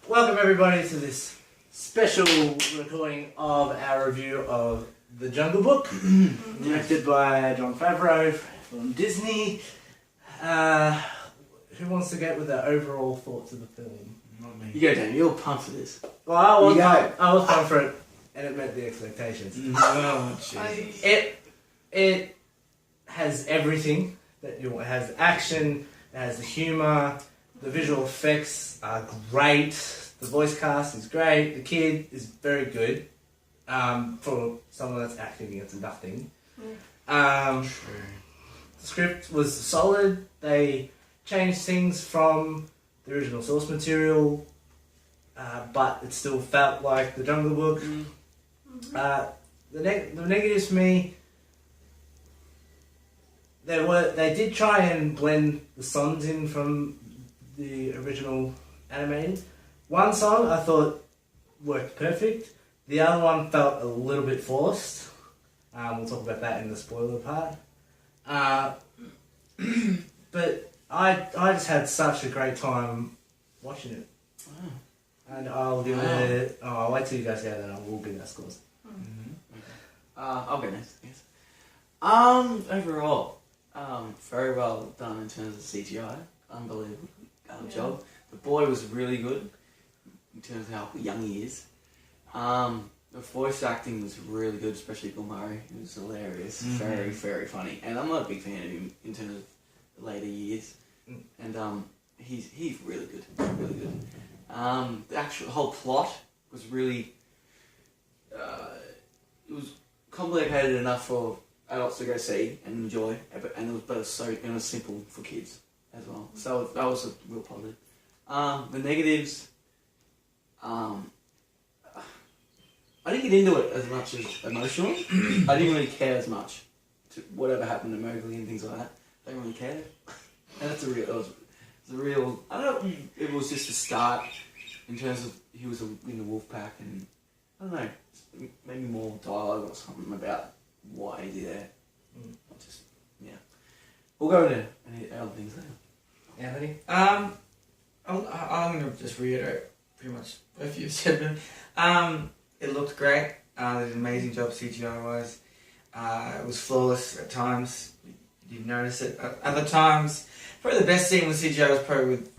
Welcome everybody to this special recording of our review of The Jungle Book, directed by Jon Favreau from Disney. Who wants to get with the overall thoughts of the film? Not me. You go, Dan. You're pumped for this. Well, I was pumped for it, and it met the expectations. Oh, jeez. It has everything that you want. It has action, it has the humour, the visual effects are great, the voice cast is great, the kid is very good for someone that's acting against nothing. The script was solid. They changed things from the original source material, but it still felt like The Jungle Book. The negatives for me, they did try and blend the songs in from the original animated. One song I thought worked perfect. The other one felt a little bit forced. We'll talk about that in the spoiler part. But I just had such a great time watching it. Oh. And I'll give it. I'll wait till you guys go, then I will give that scores. I'll go next. Yes. Overall, very well done in terms of CGI. Unbelievable job. The boy was really good in terms of how young he is. The voice acting was really good, especially Bill Murray. He was hilarious, very, very funny. And I'm not a big fan of him in terms of the later years. And he's really good, really good. The whole plot was really it was complicated enough for adults to go see and enjoy, and it was simple for kids as well. So that was a real positive. The negatives, I didn't get into it as much as emotionally. I didn't really care as much to whatever happened to Mowgli and things like that. I didn't really care. And that's a real. I don't know. It was just a start in terms of he was in the wolf pack, and I don't know, maybe more dialogue or something about why he did that. Just we'll go into any other things later. Anthony? I'm going to just reiterate pretty much what you've said. It looked great. They did an amazing job CGI-wise. It was flawless at times. You notice it. At other times, probably the best scene with CGI was probably with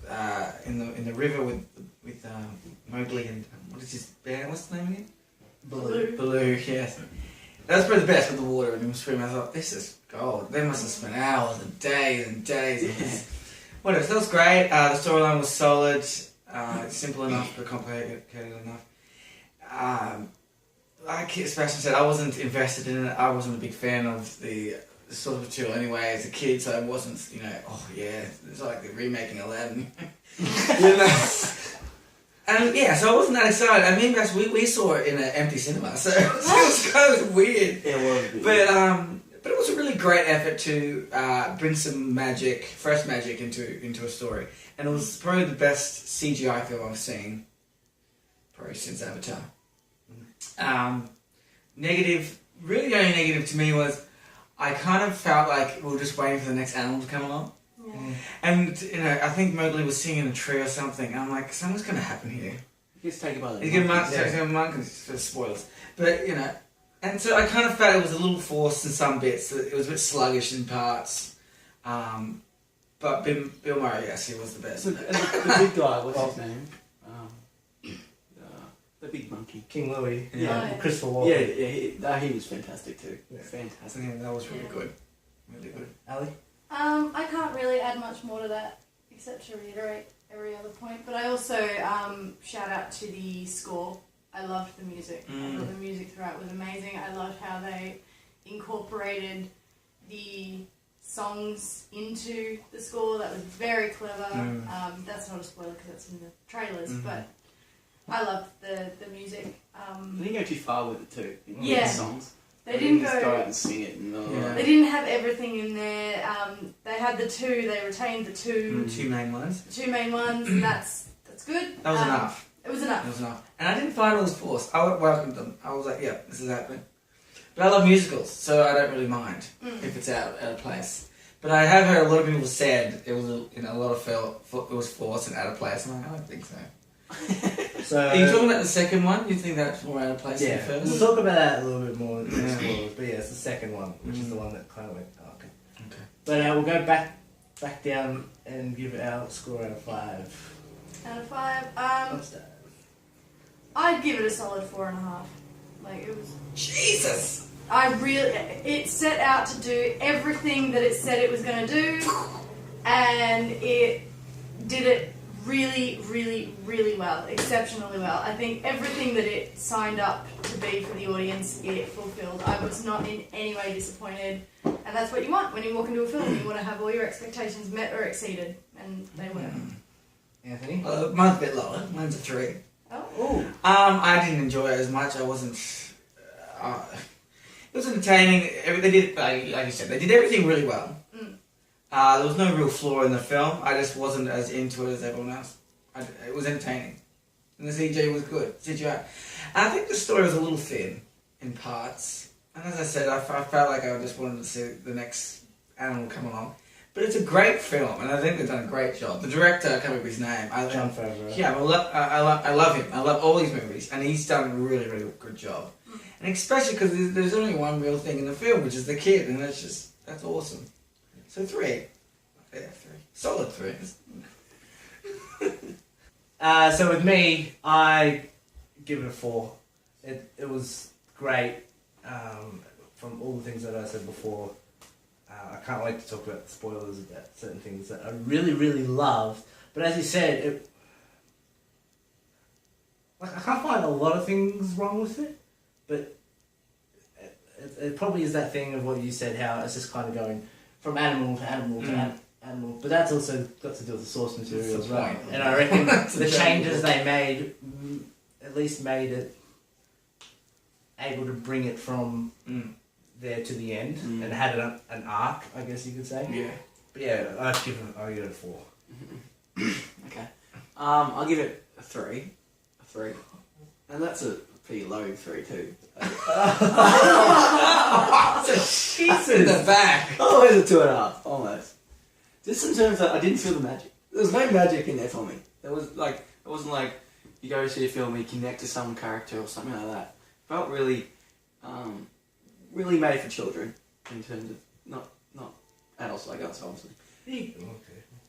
in the river with Mowgli and what is his band? What's the name again? Baloo. Yes. That was probably the best with the water and him swimming. I thought, this is gold. They must have spent hours and days and days. Whatever. So that was great. The storyline was solid. Simple enough but complicated enough. Like Sebastian said, I wasn't invested in it. I wasn't a big fan of the source material anyway as a kid, so I wasn't, it's like they're remaking Aladdin. And so I wasn't that excited. I mean, we saw it in an empty cinema, so it was kind of weird. It was. But it was a really great effort to bring some fresh magic into a story, and it was probably the best CGI film I've seen probably since Avatar. Really the only negative to me was I kind of felt like we were just waiting for the next animal to come along. Yeah. And, I think Mowgli was singing a tree or something, and I'm like, something's going to happen here. He gets taken by the He's going to monkeys for spoilers. But, and so I kind of felt it was a little forced in some bits. It was a bit sluggish in parts. But Bill Murray, yes, he was the best. And the big guy, what's his name? The big monkey. King Louie. Yeah. Christopher Walken. He was fantastic too. Yeah. Fantastic. Yeah, that was really good. Really good. Ellie? I can't really add much more to that except to reiterate every other point. But I also shout out to the score. I loved the music. I thought the music throughout was amazing. I loved how they incorporated the songs into the score. That was very clever. That's not a spoiler because that's in the trailers, but I loved the music. They didn't go too far with it too. The songs. They didn't just go out and sing it. They didn't have everything in there. They had the two. They retained the two. Two main ones. The two main ones, and that's good. That was enough. It was enough. It was enough. And I didn't find it was forced. I welcomed them. I was like, yeah, this is happening. But I love musicals, so I don't really mind if it's out of place. But I have heard a lot of people said it was, a lot of felt it was forced and out of place. I'm like, I don't think so. So Are you talking about the second one? You think that's more out of place than yeah, the first? we'll talk about that a little bit more in the Yeah. spoilers. But yeah, it's the second one, which is the one that kind of went, oh, okay. Okay. But we'll go back down and give our score out of 5. Out of 5, What's that? I'd give it a solid 4.5. Like, it was. Jesus! It set out to do everything that it said it was going to do, and it did it really, really, really well, exceptionally well. I think everything that it signed up to be for the audience, it fulfilled. I was not in any way disappointed, and that's what you want when you walk into a film. You want to have all your expectations met or exceeded, and they were. Anthony? Mine's a bit lower. Mine's a 3. Oh. I didn't enjoy it as much. I wasn't. It was entertaining. They did, like you said, they did everything really well. There was no real flaw in the film. I just wasn't as into it as everyone else. It was entertaining, and the CGI was good. CGI. And I think the story was a little thin in parts. And as I said, I felt like I just wanted to see the next animal come along. But it's a great film, and I think they've done a great job. The director, I can't remember his name. John Favreau. Yeah, I love him. I love all his movies, and he's done a really, really good job. And especially because there's only one real thing in the film, which is the kid, and that's awesome. So 3. Yeah, 3. Solid 3. So with me, I give it a 4. It was great. From all the things that I said before, I can't wait to talk about the spoilers about certain things that I really, really loved. But as you said, I can't find a lot of things wrong with it, but it probably is that thing of what you said, how it's just kind of going from animal to animal to animal. But that's also got to do with the source material as well. And I reckon the changes they made at least made it able to bring it from there to the end and had an arc, I guess you could say. Yeah. But yeah, I'll give it a 4. Okay. I'll give it a 3. A 3. And that's a pretty low 3 too. Jesus! In the back! Oh, it's a 2.5, almost. Just in terms of, I didn't feel the magic. There was no magic in there for me. It wasn't like you go see a film and you connect to some character or something like that. It felt really, really made for children in terms of not adults like us, obviously. Okay.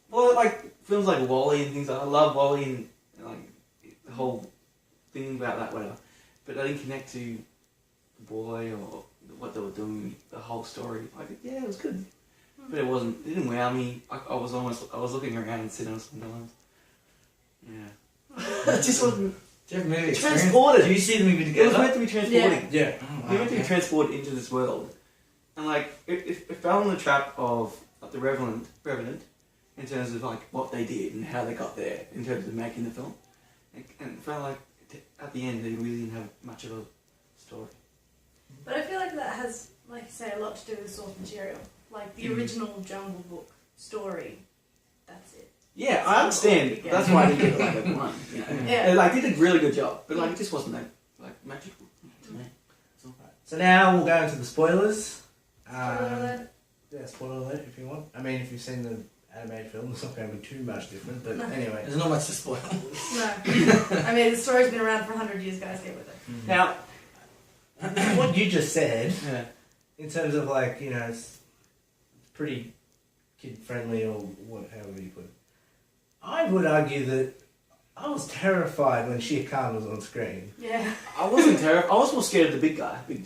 Well, like films like Wall-E and things like that. I love Wall-E and like the whole thing about that, whatever. But I didn't connect to the boy or what they were doing, the whole story. Like, yeah, it was good, but it didn't wow me. I was looking around and sitting on some times. Yeah, it just wasn't. Do you have movie Transported. Do you see the movie It was together? meant to be transporting. Yeah. We meant to be transported into this world, and like it fell in the trap of like the Revenant in terms of like what they did and how they got there in terms of making the film, and it felt like at the end they really didn't have much of a story. But I feel like that has, like you say, a lot to do with the source material. Like the original Jungle Book story, that's it. Yeah, I understand. That's why I didn't give it like a 1. You know? Yeah. Like, they did a really good job, but like it just wasn't that like magical to me. So now we'll go into the spoilers. Spoiler alert. Yeah, spoiler alert if you want. I mean, if you've seen the animated film, it's not going to be too much different, but anyway. There's not much to spoil. No. I mean, the story's been around for 100 years, guys, get with it. Now, what you just said, Yeah. in terms of like, you know, it's pretty kid-friendly or however you put it, I would argue that I was terrified when Shere Khan was on screen. Yeah. I wasn't terrified. I was more scared of the big guy, big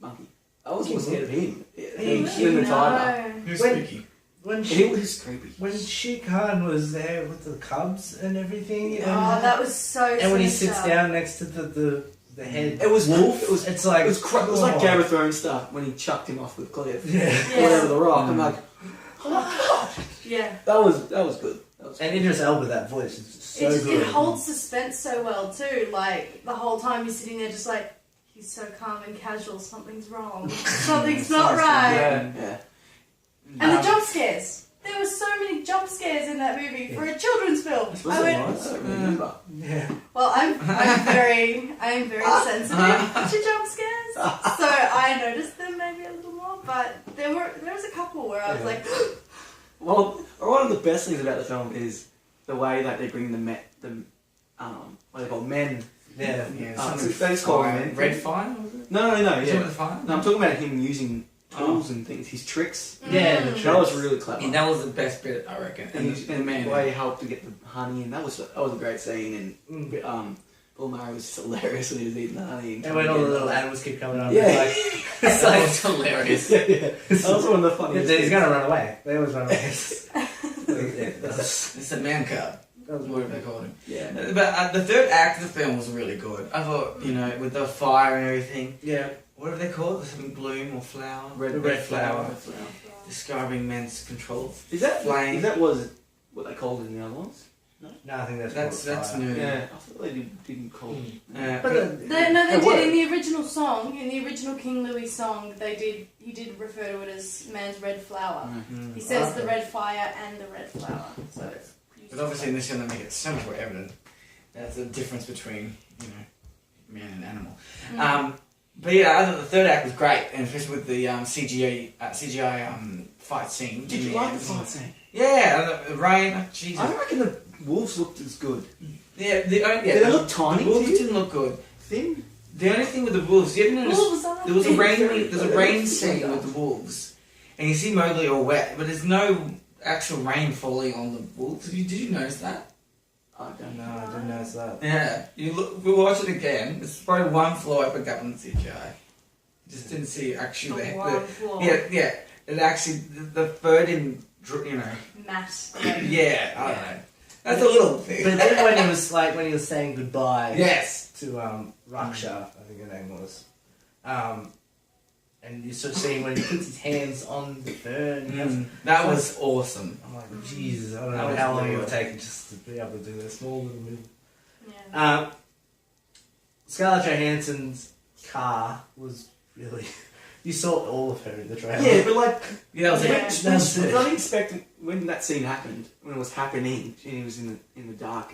monkey. I was more scared of him. Him in the tiger. Who's When- spooky? When He was creepy. when Shere Khan was there with the cubs and everything, Oh, that was so and when he sinister. sits down next to the head It was wolf, It was. it's like It was like Game of Thrones stuff when he chucked him off the cliff. yeah. Yeah. Whatever the rock. I'm like, oh my god. Yeah. That was good. That was And Idris Elba, that voice is so good. It holds suspense so well too. Like the whole time you're sitting there, just like he's so calm and casual. Something's wrong. Something's not right. Yeah. And the jump scares. There were so many jump scares in that movie for a children's film. This was nice. I don't remember. Yeah. Well, I'm very sensitive to jump scares, so I noticed them maybe a little more. But there was a couple where I was like, Well, one of the best things about the film is the way that they bring the what they call men. Yeah. They just call him men. Red Fire, was it? No, Yeah. yeah. The fire? No, I'm talking about him using tools and things, his tricks. Yeah, Mm. the That was really clever. Yeah, that was the best bit, I reckon. And the man. the way he helped to get the honey, and that was a great scene. And Bill Murray was hilarious when he was eating the honey. And when all the little animals keep coming up, Yeah. it's That like, was hilarious. yeah. That was one of the funniest. he's gonna run away. They always run away. It's a man cub. That was Whatever they called him. Yeah. But the third act of the film was really good. I thought, with the fire and everything. Yeah. Whatever they call it, something bloom or flower. Red flower. Describing men's control. Is that Flame. was what they called it in the other ones? No, I think That's fire. new. Yeah. I thought they didn't call it. But They it did worked. in the original song, in the original King Louis song. He did refer to it as man's red flower. He says the red fire and the red flower. So it's But obviously in this film they make it so much more evident. That's the difference between, man and animal. But yeah, I thought the third act was great, and especially with the CGI fight scene. Did you like the fight scene? Yeah, the rain. Jesus. I don't reckon the wolves looked as good. Yeah, Did they look tiny The wolves to you? didn't look good. Thin? The only thing with the wolves, you ever notice? Wolves are There was a big. rain. There's a rain scene with the wolves, and you see Mowgli all wet, but there's no actual rain falling on the wolves. Did you notice that? I don't No, know. I didn't notice that. Yeah. We'll watch it again. It's probably one flaw I picked up on the CGI. Just didn't see actually Yeah. It actually the bird in Matt. Yeah, I don't know. That's a little thing. But then when he was saying goodbye Yes. to Raksha, I think her name was, and you sort of see when he puts his hands on the fern. That was awesome. I'm like, Jesus, I don't That know was how long it really would good. take just to be able to do this small little movie. Yeah. Scarlett Johansson's car was really. You saw all of her in the trailer. Yeah, but like, Yeah, that was Yeah. it. That's it. I didn't expect it when that scene happened, when it was happening, and he was in the dark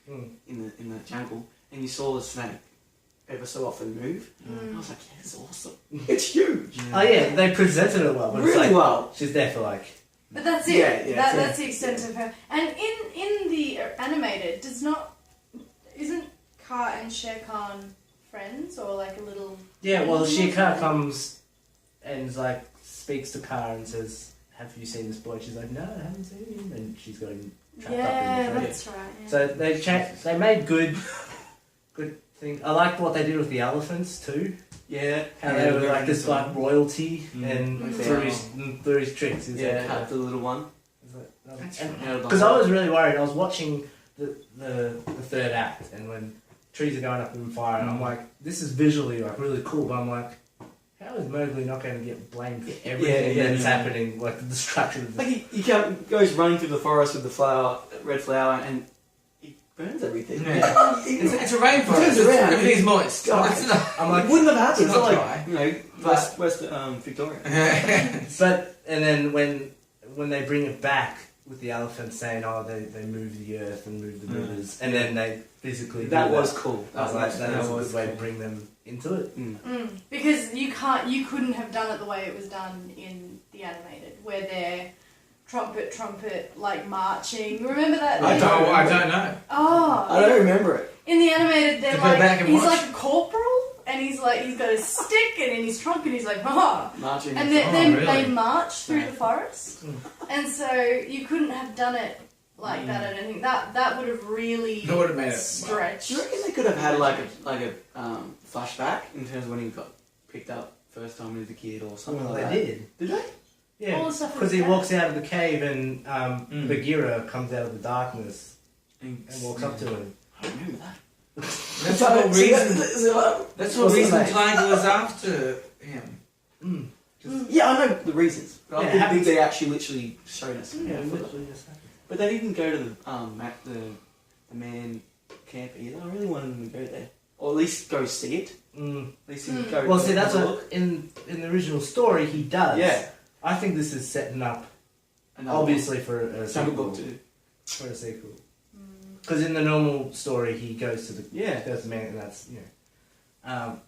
in the jungle, and you saw the snake ever so often move. And I was like, yeah, it's awesome. It's huge. Oh yeah, they presented it well, but it's Really like, well. she's there for like. But that's it. Yeah, That's the extent of her. And in the animated, isn't Kaa and Shere Khan friends or like a little? Yeah, well, Shikar comes and like speaks to Kaa and says, "Have you seen this boy?" She's like, "No, I haven't seen him," and she's got him trapped Yeah, up in the tree. that's right. Yeah. So they made good thing. I liked what they did with the elephants too. Yeah. How Yeah, they were very like this like royalty, and Mm. through his tricks, he's Yeah, like, cut the little one. That's because I was really worried. I was watching the third act, and when trees are going up in fire, and I'm like, this is visually like really cool, but I'm like, how is Mowgli not going to get blamed for everything that's happening, like the destruction of the... Like he goes running through the forest with the red flower, and he burns everything. Yeah. It's a rainforest. Turns around. Everything's moist. God. It's not- I'm like, It wouldn't have happened. It's It's not not like dry. West Victoria. but and then when they bring it back with the elephants saying, oh, they move the earth and move the rivers, and then they physically do That was cool. I was like, that was a was good way to cool. bring them into it. Because you couldn't have done it the way it was done in the animated, where they're trumpet, like marching. Remember that? I don't know. Oh, I don't remember it. in the animated, they're To go back and he's watch. like a corporal, and he's got a stick, and in his trunk, and he's like, ha. Marching. And really? they march through the forest, and so you couldn't have done it like that. I don't think that would have really That would have made it. stretched. Do you reckon they could have had like a flashback in terms of when he got picked up first time as a kid or something Well, like that? they did. Did they? Yeah, All the stuff because with he that. walks out of the cave and Bagheera comes out of the darkness And and walks up to him. I don't remember that. That's the whole reason. That's what reason Tiger was after him. Yeah, I know the reasons, but Yeah, I didn't think they actually literally showed us. Yeah, footage. literally just happened. But they didn't go to the man camp either. I really wanted them to go there, or at least go see it. At least go. Well, see, go that's have a what in the original story he does. Yeah. I think this is setting up, Another obviously, for a Jungle sequel. Book too. For a sequel. Because in the normal story, he goes to the goes to man, and that's and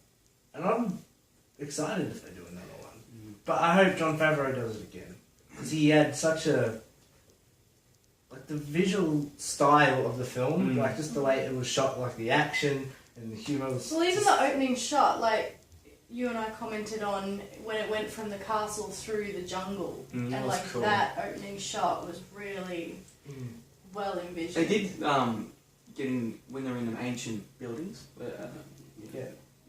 I'm excited if they do another one. But I hope Jon Favreau does it again, because he had such a the visual style of the film, like just the way it was shot, like the action and the humour was... Well, even the opening shot, like, you and I commented on when it went from the castle through the jungle, and like cool. that opening shot was really well envisioned. They did get in when they're in the ancient buildings.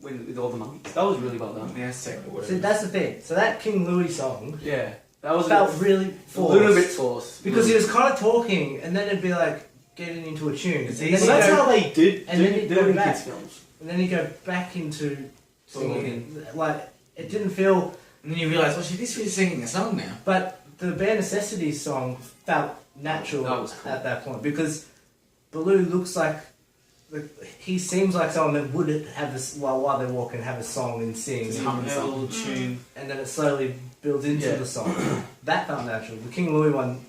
With all the monkeys. That was really well done. Yeah, second See, that's the thing. So that King Louis song Yeah, that was felt really a forced. little bit forced Because he was kind of talking, and then it'd be like getting into a tune. And then Well, he'd that's go- how they did and then he'd do go it in back. kids' films. And then he'd go back into singing. Like, it didn't feel... And then you realise, well, she's really singing a song now. But the Bare Necessities song felt natural That was cool. at that point. Because Baloo looks like... He seems like someone that would have this while they're walking, have a song and sing. Just hum A little tune. And then it slowly builds into the song. That felt natural. The King Louis one,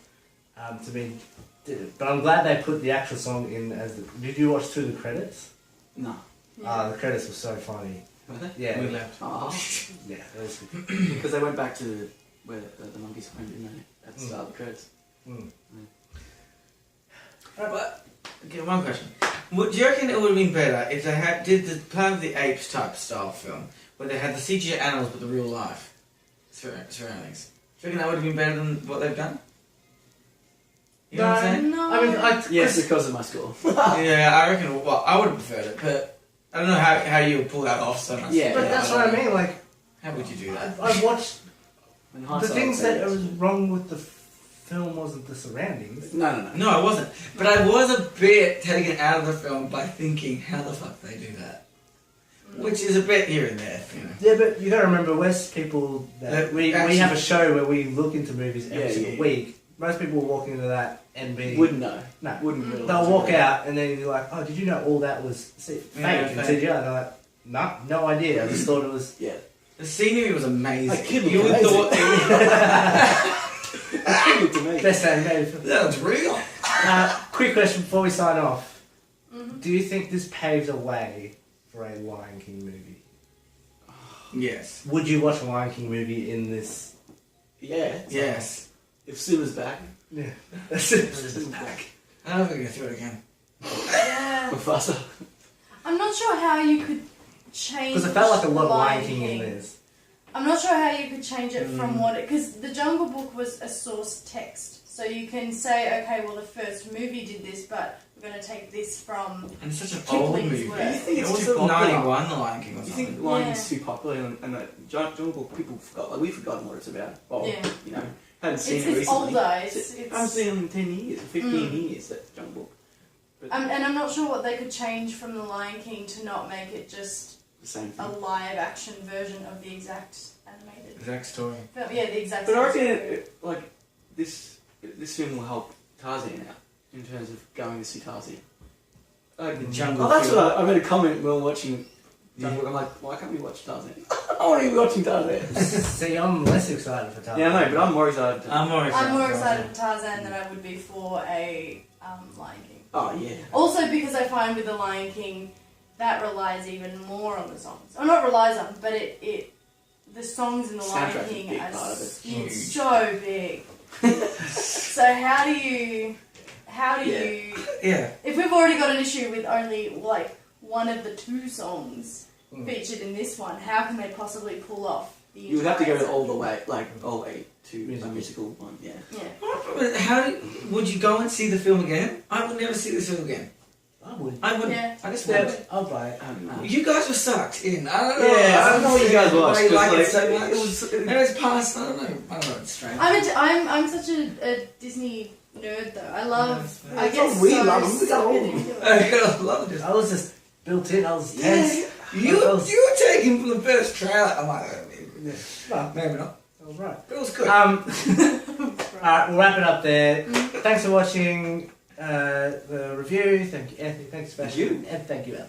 to me, didn't. But I'm glad they put the actual song in as the... Did you watch through the credits? No. The credits were so funny. Were they? Yeah. We left. Oh. Yeah, that was good. Because they went back to where the monkeys went, didn't they? At the start of the credits. But, okay, one question. Do you reckon it would have been better if they did the Planet of the Apes type style film, where they had the CGI animals but the real life surroundings? Do you reckon that would have been better than what they've done? You know what I'm saying? No. I mean, Yes, because of my score. Yeah, I reckon. Well, I would have preferred it, but I don't know how you would pull that off so much. Yeah. but that's what I mean. Like, How would you do that? I've watched In the hindsight, things I'd say that yes. was wrong with the film wasn't the surroundings. No. No, I wasn't. But I was a bit taken out of the film by thinking, how the fuck they do that? Which is a bit here and there, you know. Yeah, but you got to remember, we're people that we actually- have a show where we look into movies every Yeah, single yeah. week. Most people will walk into that and be Wouldn't know. no. Wouldn't realise. They'll walk out and then you're like, oh, did you know all that was fake Yeah, and fake. CGI? And they're like, nah, no idea. I just thought it was. Yeah. The scenery was amazing. Like, kid you would amazing. thought It's amazing. Best animated film. that was real. Quick question before we sign off. Mhm. Do you think this paves a way for a Lion King movie? Yes. Would you watch a Lion King movie in this? Yeah. Yes. If Simba's back. Yeah. Simba's back. I don't think I'm going to do it again. Yeah. Mufasa. I'm not sure how you could change. Because it felt like a lot of Lion Lion King in this. I'm not sure how you could change it from what it... Because the Jungle Book was a source text. So you can say, okay, well, the first movie did this, but we're going to take this from... And it's such an old Kipling's movie. work. You think It it's was too from popular? 91, The Lion King or You something. think Lion Yeah. King's too popular and that Jungle Book people forgot? Like, we've forgotten what it's about. Well, Yeah. you know, hadn't seen It's it recently. older. I haven't seen it in 10 years, 15 years, that Jungle Book. But And I'm not sure what they could change from The Lion King to not make it just the same a thing. live action version of the exact animated Exact story. film. Yeah, the exact But I reckon, story. like, this film will help Tarzan out in terms of going to see Tarzan. The Jungle Oh, that's Film. what I made a comment when watching Jungle Book. I'm like, why can't we watch Tarzan? I want to be watching Tarzan. See, I'm less excited for Tarzan. Yeah, I know, but I'm more excited. I'm more excited. I'm more for excited for Tarzan than I would be for a Lion King. Oh, yeah. Also because I find with The Lion King, that relies even more on the songs. Or not relies on, but the songs in The Lion Soundtrack's a King big are part of it. Huge. so big. So how do you, Yeah. if we've already got an issue with only like one of the two songs featured in this one, how can they possibly pull off the You would have to go entire all the soundtrack? way, all the way to a musical one, yeah. Yeah. How would you go and see the film again? I would never see this film again. I would. I wouldn't. Yeah. I just Yeah, wouldn't. I'll buy it. You guys were sucked in. I don't know. Yeah, I don't know what you guys watched. Why you like it 'cause, so like, much. it was- Maybe it's past. I don't know. It's strange. I'm such a Disney nerd though. I love. I It's get not we so love 'em, we sucked love 'em. into it. I love it. I was just built in. I was Yeah, tense. you were taken from the first trailer. I'm like, Yeah. Well, maybe not. I was right. But it was good. Alright, we'll wrap it up there. Thanks for watching the review. Thank you, Anthony. Thanks, Sebastian. Thank you. And thank you, Ellie.